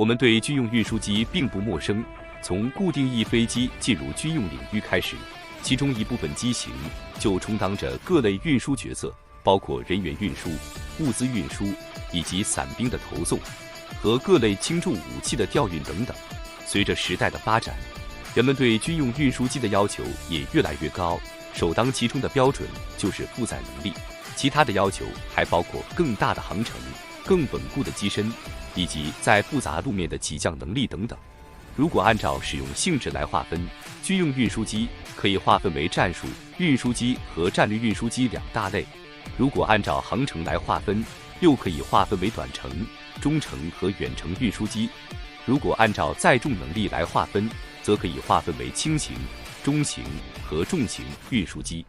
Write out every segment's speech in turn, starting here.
我们对军用运输机并不陌生，从固定翼飞机进入军用领域开始，其中一部分机型就充当着各类运输角色，包括人员运输、物资运输以及伞兵的投送和各类轻重武器的调运等等。随着时代的发展，人们对军用运输机的要求也越来越高，首当其冲的标准就是负载能力，其他的要求还包括更大的航程、更稳固的机身，以及在复杂路面的起降能力等等。如果按照使用性质来划分，军用运输机可以划分为战术运输机和战略运输机两大类；如果按照航程来划分，又可以划分为短程、中程和远程运输机；如果按照载重能力来划分，则可以划分为轻型、中型和重型运输机。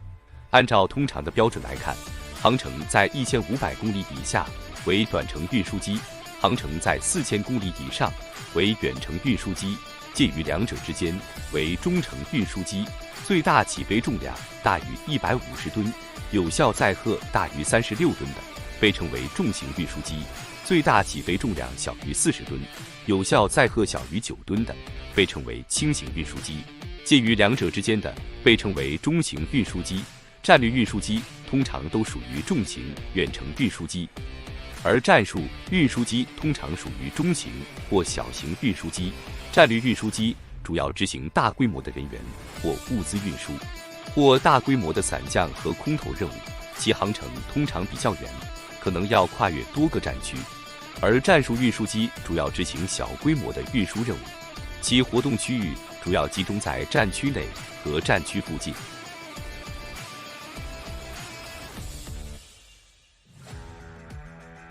按照通常的标准来看，航程在1500公里以下为短程运输机，航程在4000公里以上为远程运输机，介于两者之间为中程运输机，最大起飞重量大于150吨，有效载荷大于36吨的被称为重型运输机，最大起飞重量小于40吨，有效载荷小于9吨的被称为轻型运输机，介于两者之间的被称为中型运输机。战略运输机通常都属于重型远程运输机，而战术运输机通常属于中型或小型运输机。战略运输机主要执行大规模的人员或物资运输，或大规模的伞降和空投任务，其航程通常比较远，可能要跨越多个战区；而战术运输机主要执行小规模的运输任务，其活动区域主要集中在战区内和战区附近。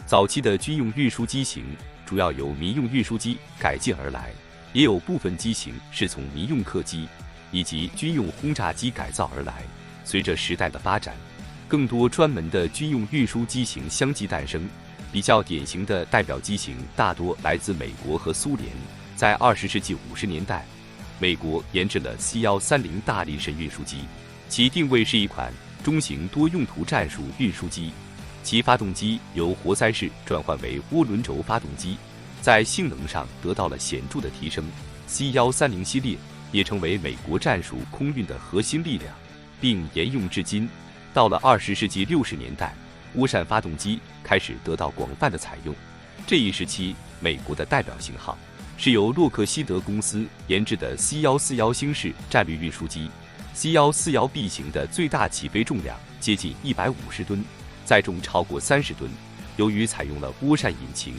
早期的军用运输机型主要由民用运输机改进而来，也有部分机型是从民用客机以及军用轰炸机改造而来。随着时代的发展，更多专门的军用运输机型相继诞生。比较典型的代表机型大多来自美国和苏联。在20世纪50年代，美国研制了 C-130大力神运输机，其定位是一款中型多用途战术运输机。其发动机由活塞式转换为涡轮轴发动机，在性能上得到了显著的提升。C-130系列也成为美国战术空运的核心力量，并沿用至今。到了20世纪60年代，涡扇发动机开始得到广泛的采用。这一时期，美国的代表型号是由洛克希德公司研制的 C-141星式战略运输机。C-141B 型的最大起飞重量接近150吨。载重超过30吨。由于采用了涡扇引擎，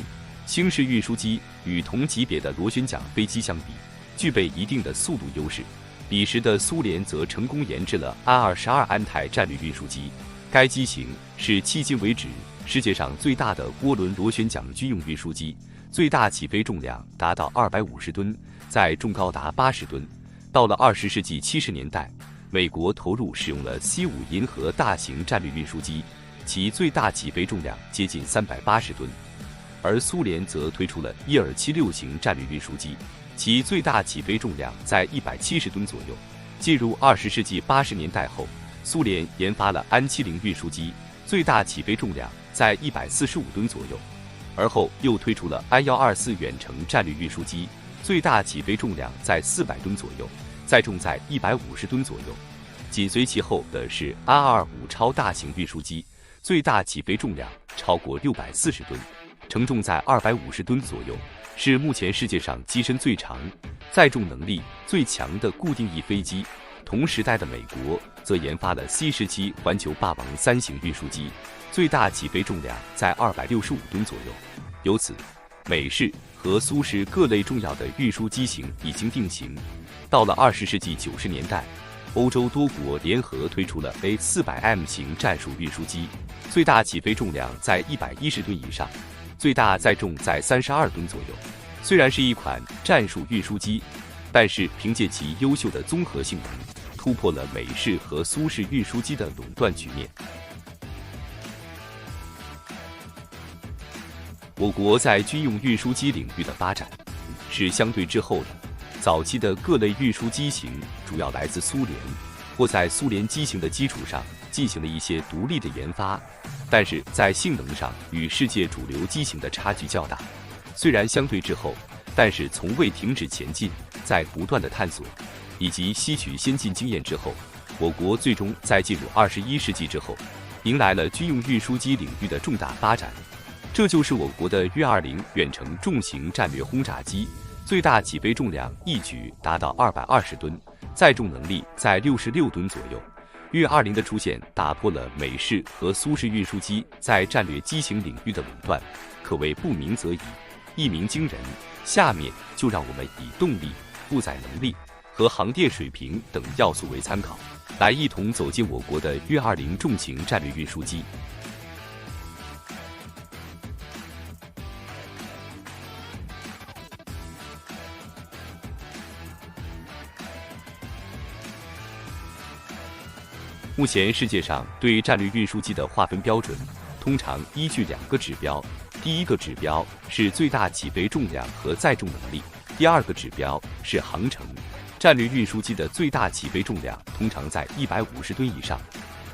星式运输机与同级别的螺旋桨飞机相比，具备一定的速度优势。彼时的苏联则成功研制了安-22安泰战略运输机，该机型是迄今为止世界上最大的涡轮螺旋桨军用运输机，最大起飞重量达到250吨，载重高达80吨。到了20世纪70年代，美国投入使用了 C-5银河大型战略运输机，其最大起飞重量接近380吨，而苏联则推出了伊尔76型战略运输机，其最大起飞重量在170吨左右。进入20世纪80年代后，苏联研发了安70运输机，最大起飞重量在145吨左右，而后又推出了安124远程战略运输机，最大起飞重量在400吨左右，载重在150吨左右。紧随其后的是安225超大型运输机，最大起飞重量超过640吨，承重在250吨左右，是目前世界上机身最长、载重能力最强的固定翼飞机。同时代的美国则研发了 C-17环球霸王3型运输机，最大起飞重量在265吨左右。由此，美式和苏式各类重要的运输机型已经定型。到了20世纪90年代，欧洲多国联合推出了 A400M 型战术运输机，最大起飞重量在110吨以上，最大载重在32吨左右。虽然是一款战术运输机，但是凭借其优秀的综合性能，突破了美式和苏式运输机的垄断局面。我国在军用运输机领域的发展是相对滞后的。早期的各类运输机型主要来自苏联，或在苏联机型的基础上进行了一些独立的研发，但是在性能上与世界主流机型的差距较大。虽然相对滞后，但是从未停止前进，在不断的探索以及吸取先进经验之后，我国最终在进入21世纪之后，迎来了军用运输机领域的重大发展。这就是我国的约20远程重型战略轰炸机，最大起飞重量一举达到220吨，载重能力在66吨左右。约20的出现打破了美式和苏式运输机在战略机型领域的垄断，可谓不鸣则已，一鸣惊人。下面就让我们以动力、负载能力和航电水平等要素为参考，来一同走进我国的约20重型战略运输机。目前世界上对战略运输机的划分标准，通常依据2个指标。第一个指标是最大起飞重量和载重能力，第二个指标是航程。战略运输机的最大起飞重量通常在150吨以上，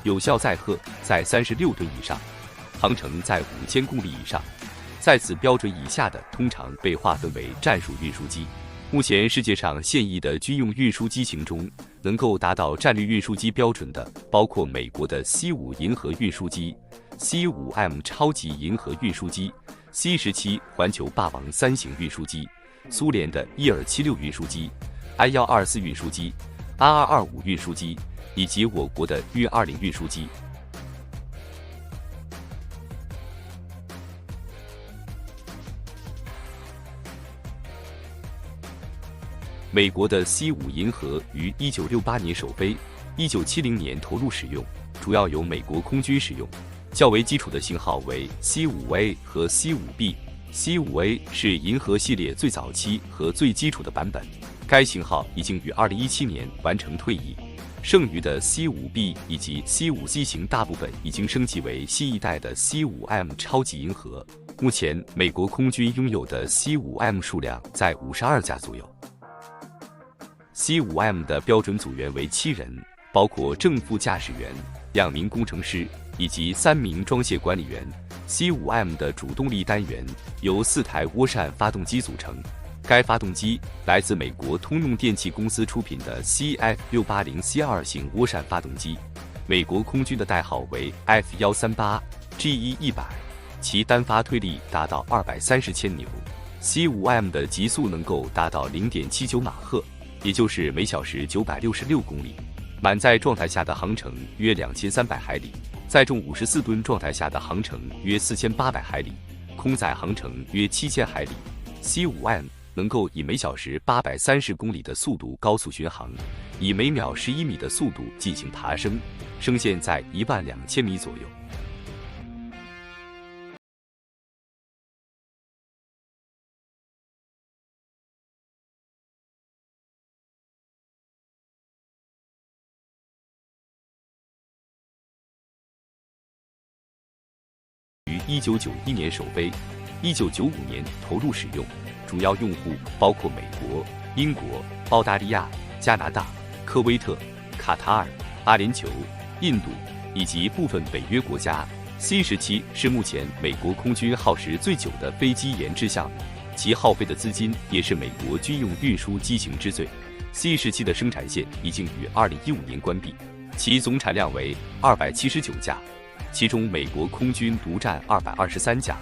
有效载荷在36吨以上，航程在5000公里以上。在此标准以下的，通常被划分为战术运输机。目前世界上现役的军用运输机型中，能够达到战略运输机标准的，包括美国的 C5 银河运输机、C5M 超级银河运输机、C17 环球霸王3型运输机、苏联的伊尔76运输机、I-124运输机、R225运输机，以及我国的约20运输机。美国的 C5 银河于1968年首飞，1970年投入使用，主要由美国空军使用。较为基础的型号为 C5A 和 C5B。C5A 是银河系列最早期和最基础的版本，该型号已经于2017年完成退役。剩余的 C5B 以及 C5C 型大部分已经升级为新一代的 C5M 超级银河。目前，美国空军拥有的 C5M 数量在52架左右。C5M 的标准组员为7人，包括正副驾驶员、2名工程师以及3名装卸管理员。C5M 的主动力单元由4台涡扇发动机组成，该发动机来自美国通用电气公司出品的 CF680C2 型涡扇发动机，美国空军的代号为 F138GE100，其单发推力达到230千牛。C5M 的极速能够达到 0.79 马赫，也就是每小时966公里，满载状态下的航程约2300海里，载重54吨状态下的航程约4800海里，空载航程约7000海里。C5M 能够以每小时830公里的速度高速巡航，以每秒11米的速度进行爬升，升限在12000米左右。于1991年首飞，1995年投入使用，主要用户包括美国、英国、澳大利亚、加拿大、科威特、卡塔尔、阿联酋、印度以及部分北约国家。C17是目前美国空军耗时最久的飞机研制项目，其耗费的资金也是美国军用运输机型之最。C17的生产线已经于2015年关闭，其总产量为279架。其中，美国空军独占223架。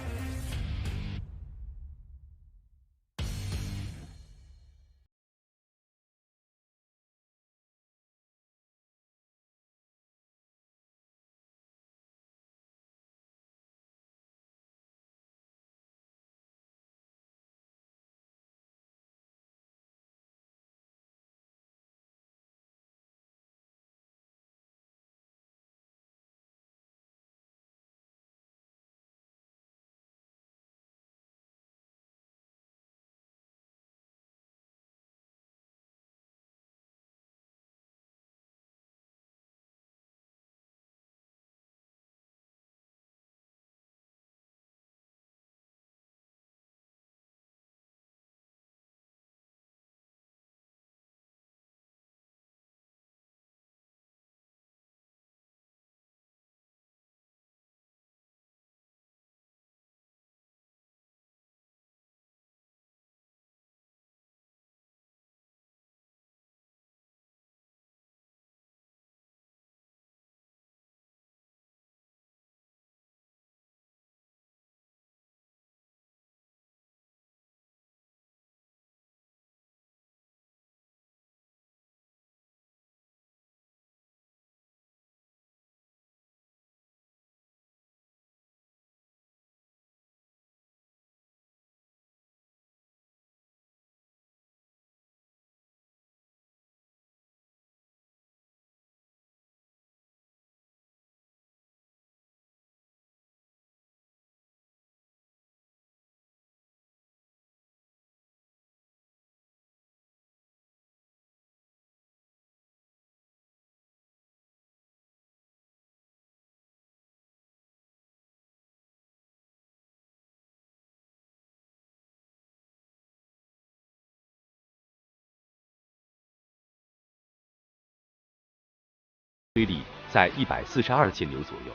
推力在142千牛左右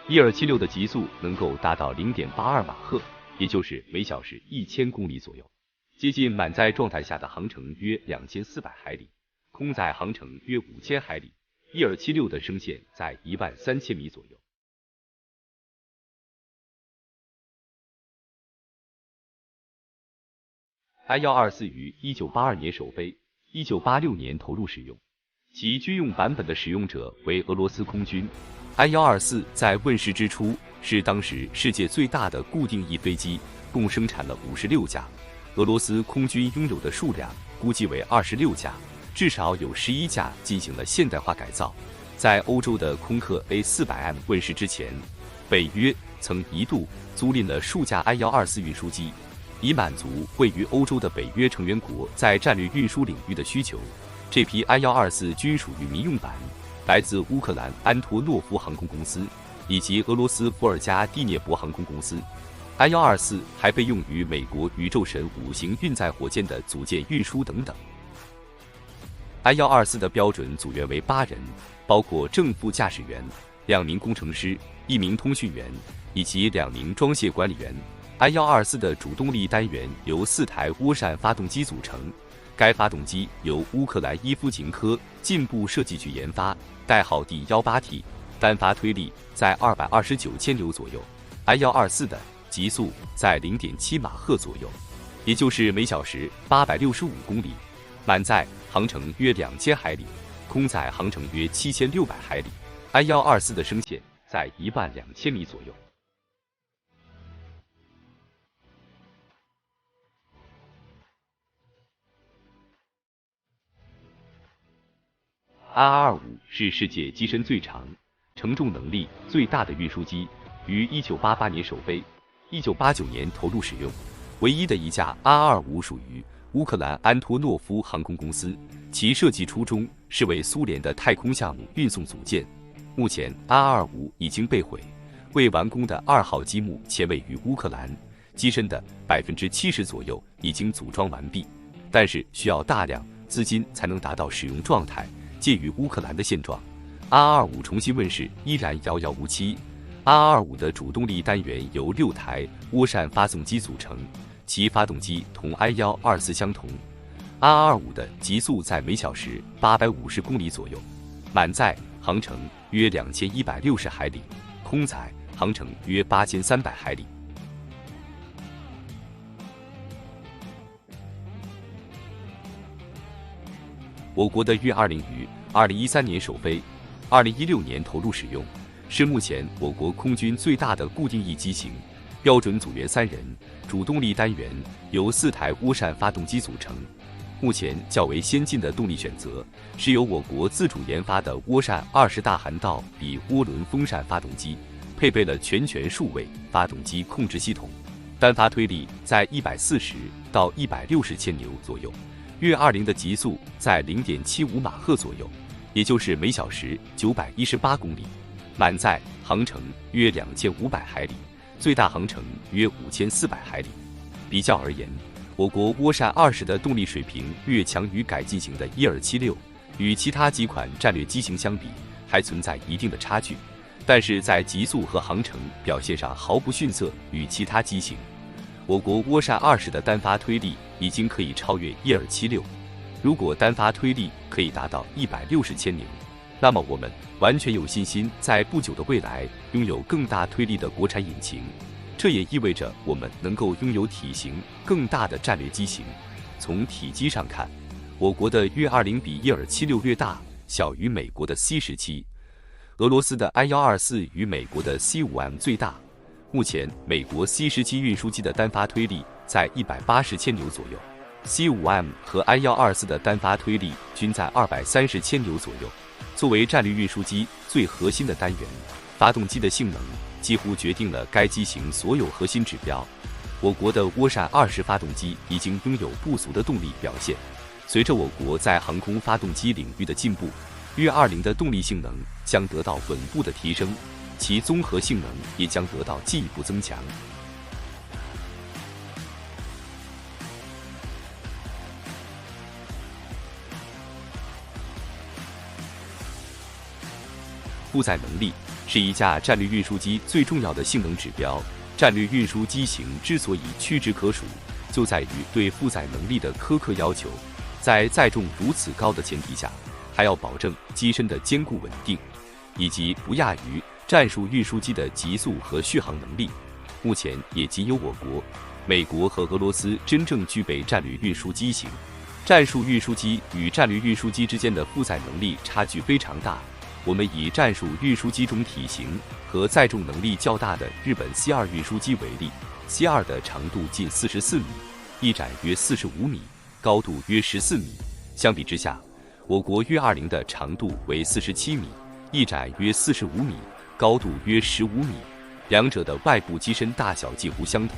，1276的极速能够达到0.82马赫，也就是每小时1000公里左右，接近满载状态下的航程约2400海里，空载航程约5000海里。1276的升限在13000米左右。I-124于1982年首飞，1986年投入使用，其军用版本的使用者为俄罗斯空军。I-124在问世之初是当时世界最大的固定翼飞机，共生产了56架，俄罗斯空军拥有的数量估计为26架。至少有11架进行了现代化改造。在欧洲的空客 A400M 问世之前，北约曾一度租赁了数架 I-124运输机，以满足位于欧洲的北约成员国在战略运输领域的需求。这批 I-124均属于民用版，来自乌克兰安托诺夫航空公司以及俄罗斯伏尔加蒂涅伯航空公司。I-124还被用于美国宇宙神5型运载火箭的组件运输等等。I-124的标准组员为8人，包括正副驾驶员、2名工程师、1名通讯员以及2名装卸管理员。I-124的主动力单元由4台涡扇发动机组成，该发动机由乌克兰伊夫琴科进步设计局研发，代号 D18T， 单发推力在229千牛左右。I-124的极速在 0.7 马赫左右，也就是每小时865公里，满载航程约2000海里，空载航程约7600海里。I-124的升限在12000米左右。I-225是世界机身最长、承重能力最大的运输机，于1988年首飞，1989年投入使用。唯一的一架 I-225属于乌克兰安托诺夫航空公司，其设计初衷是为苏联的太空项目运送组件。目前 I-225已经被毁，未完工的2号机目前位于乌克兰，机身的70%左右已经组装完毕，但是需要大量资金才能达到使用状态。鉴于乌克兰的现状， I-225重新问世依然遥遥无期。I-225的主动力单元由6台涡扇发动机组成，其发动机同 I-124相同。I-225的极速在每小时850公里左右，满载航程约2160海里，空载航程约8300海里。我国的运20于2013年首飞，2016年投入使用，是目前我国空军最大的固定翼机型，标准组员3人，主动力单元由4台涡扇发动机组成。目前较为先进的动力选择是由我国自主研发的涡扇20大涵道比涡轮风扇发动机，配备了全权数位发动机控制系统，单发推力在140到160千牛左右。运20的极速在 0.75 马赫左右，也就是每小时918公里，满载航程约2500海里，最大航程约5400海里。比较而言，我国涡扇20的动力水平略强于改进型的1276，与其他几款战略机型相比，还存在一定的差距，但是在极速和航程表现上毫不逊色于其他机型。我国涡扇20的单发推力已经可以超越1276，如果单发推力可以达到160千牛，那么我们完全有信心在不久的未来拥有更大推力的国产引擎。这也意味着我们能够拥有体型更大的战略机型。从体积上看，我国的运20比1276略大，小于美国的 C17， 俄罗斯的 I-124与美国的 C5M 最大。目前，美国 C17 运输机的单发推力在180千牛左右 ，C5M 和 I-124的单发推力均在230千牛左右。作为战略运输机最核心的单元，发动机的性能几乎决定了该机型所有核心指标。我国的涡扇20发动机已经拥有不俗的动力表现。随着我国在航空发动机领域的进步，运20的动力性能将得到稳步的提升。其综合性能也将得到进一步增强。负载能力是一架战略运输机最重要的性能指标。战略运输机型之所以屈指可数，就在于对负载能力的苛刻要求。在载重如此高的前提下，还要保证机身的坚固稳定，以及不亚于战术运输机的极速和续航能力。目前也仅有我国、美国和俄罗斯真正具备战略运输机型。战术运输机与战略运输机之间的负载能力差距非常大。我们以战术运输机中体型和载重能力较大的日本 C2 运输机为例， C2 的长度近44米，翼展约45米，高度约14米。相比之下，我国约20的长度为47米，翼展约45米，高度约15米。两者的外部机身大小几乎相同。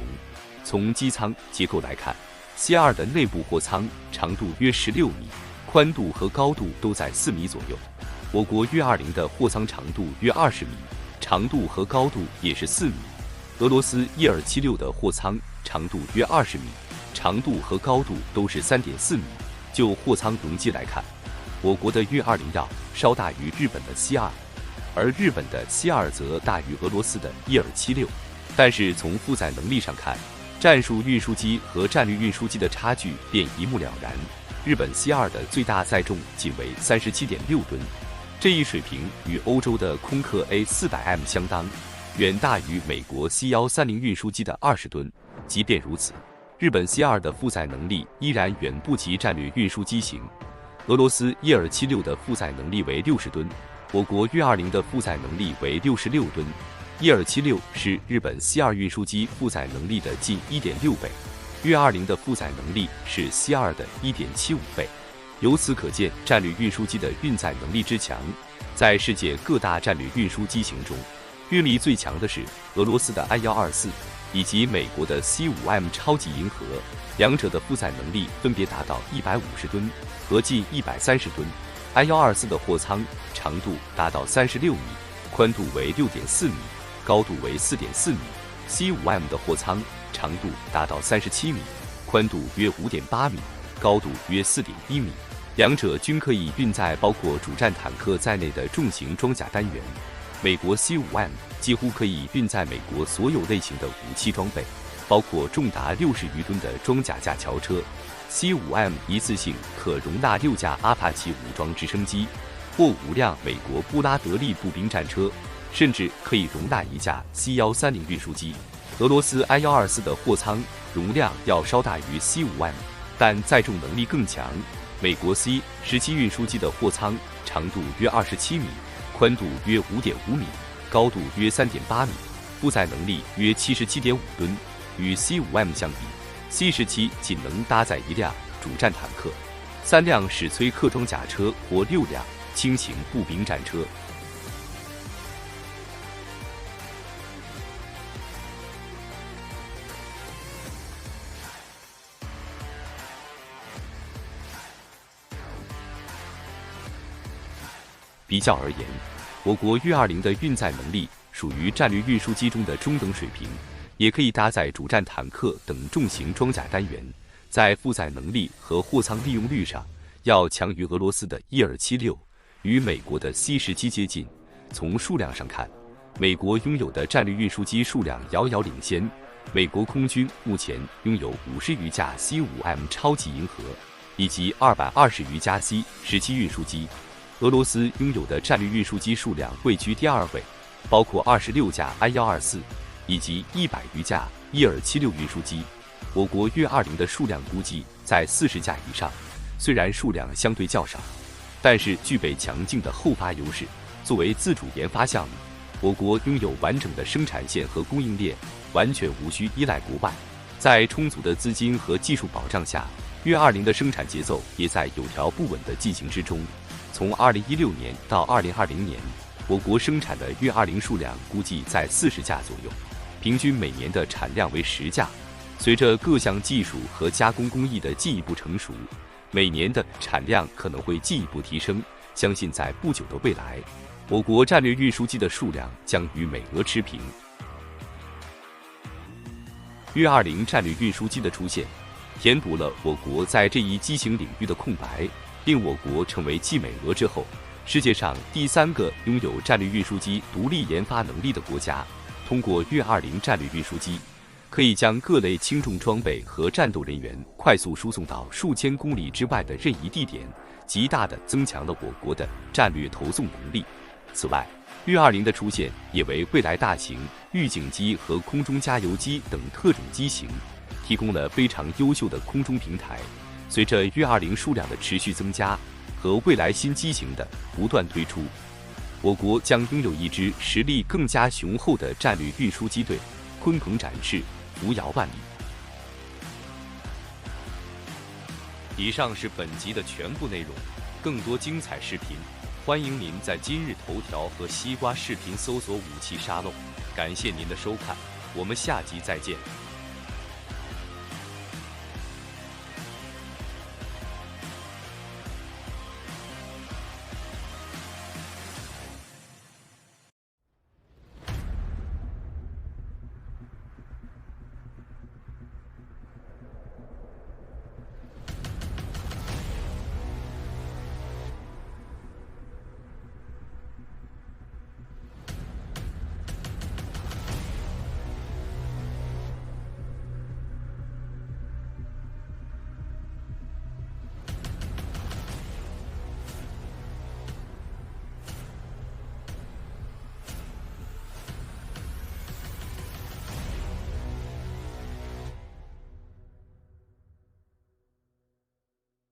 从机舱结构来看， C2 的内部货舱长度约16米，宽度和高度都在4米左右。我国约20的货舱长度约20米，长度和高度也是4米。俄罗斯伊尔76的货舱长度约20米，长度和高度都是3.4米。就货舱容积来看，我国的约20要稍大于日本的 C2， 而日本的 C2 则大于俄罗斯的伊尔76。但是从负载能力上看，战术运输机和战略运输机的差距便一目了然。日本 C2 的最大载重仅为37.6吨。这一水平与欧洲的空客 A400M 相当，远大于美国 C130 运输机的20吨。即便如此，日本 C2 的负载能力依然远不及战略运输机型。俄罗斯伊尔76的负载能力为60吨，我国约20的负载能力为66吨。伊尔76是日本 C2 运输机负载能力的近1.6倍，约20的负载能力是 C2 的1.75倍。由此可见，战略运输机的运载能力之强。在世界各大战略运输机型中，运力最强的是俄罗斯的 I-124以及美国的 C5M 超级银河，两者的负载能力分别达到150吨和近130吨。I-124的货舱长度达到36米，宽度为6.4米，高度为4.4米。C5M 的货舱长度达到37米，宽度约5.8米，高度约4.1米。两者均可以运载包括主战坦克在内的重型装甲单元。美国 C5M 几乎可以运载美国所有类型的武器装备，包括重达60余吨的装甲架桥车。C5M 一次性可容纳6架阿帕奇武装直升机或5辆美国布拉德利步兵战车，甚至可以容纳1架 C130 运输机。俄罗斯 I-124的货舱容量要稍大于 C5M， 但载重能力更强。美国 C-17 运输机的货舱长度约27米，宽度约5.5米，高度约3.8米，负载能力约77.5吨。与 C5M 相比， C-17 仅能搭载1辆主战坦克、3辆史崔克装甲车或6辆轻型步兵战车。比较而言，我国约20的运载能力属于战略运输机中的中等水平，也可以搭载主战坦克等重型装甲单元，在负载能力和货舱利用率上要强于俄罗斯的伊尔76，与美国的 C-17接近。从数量上看，美国拥有的战略运输机数量遥遥领先。美国空军目前拥有50余架 C5M 超级银河，以及220余架 C-17运输机。俄罗斯拥有的战略运输机数量位居第2位，包括26架 I-124以及100余架伊尔76运输机。我国约20的数量估计在40架以上，虽然数量相对较少，但是具备强劲的后发优势。作为自主研发项目，我国拥有完整的生产线和供应链，完全无需依赖国外。在充足的资金和技术保障下，约20的生产节奏也在有条不紊的进行之中。从2016年到2020年，我国生产的约20数量估计在40架左右，平均每年的产量为10架。随着各项技术和加工工艺的进一步成熟，每年的产量可能会进一步提升。相信在不久的未来，我国战略运输机的数量将与美俄持平。约20战略运输机的出现，填补了我国在这一机型领域的空白，令我国成为继美俄之后世界上第3个拥有战略运输机独立研发能力的国家，通过运20战略运输机，可以将各类轻重装备和战斗人员快速输送到数千公里之外的任意地点，极大地增强了我国的战略投送能力。此外，运20的出现也为未来大型预警机和空中加油机等特种机型提供了非常优秀的空中平台。随着运20数量的持续增加和未来新机型的不断推出，我国将拥有一支实力更加雄厚的战略运输机队，鲲鹏展翅，扶摇万里。以上是本集的全部内容，更多精彩视频，欢迎您在今日头条和西瓜视频搜索武器沙漏。感谢您的收看，我们下集再见。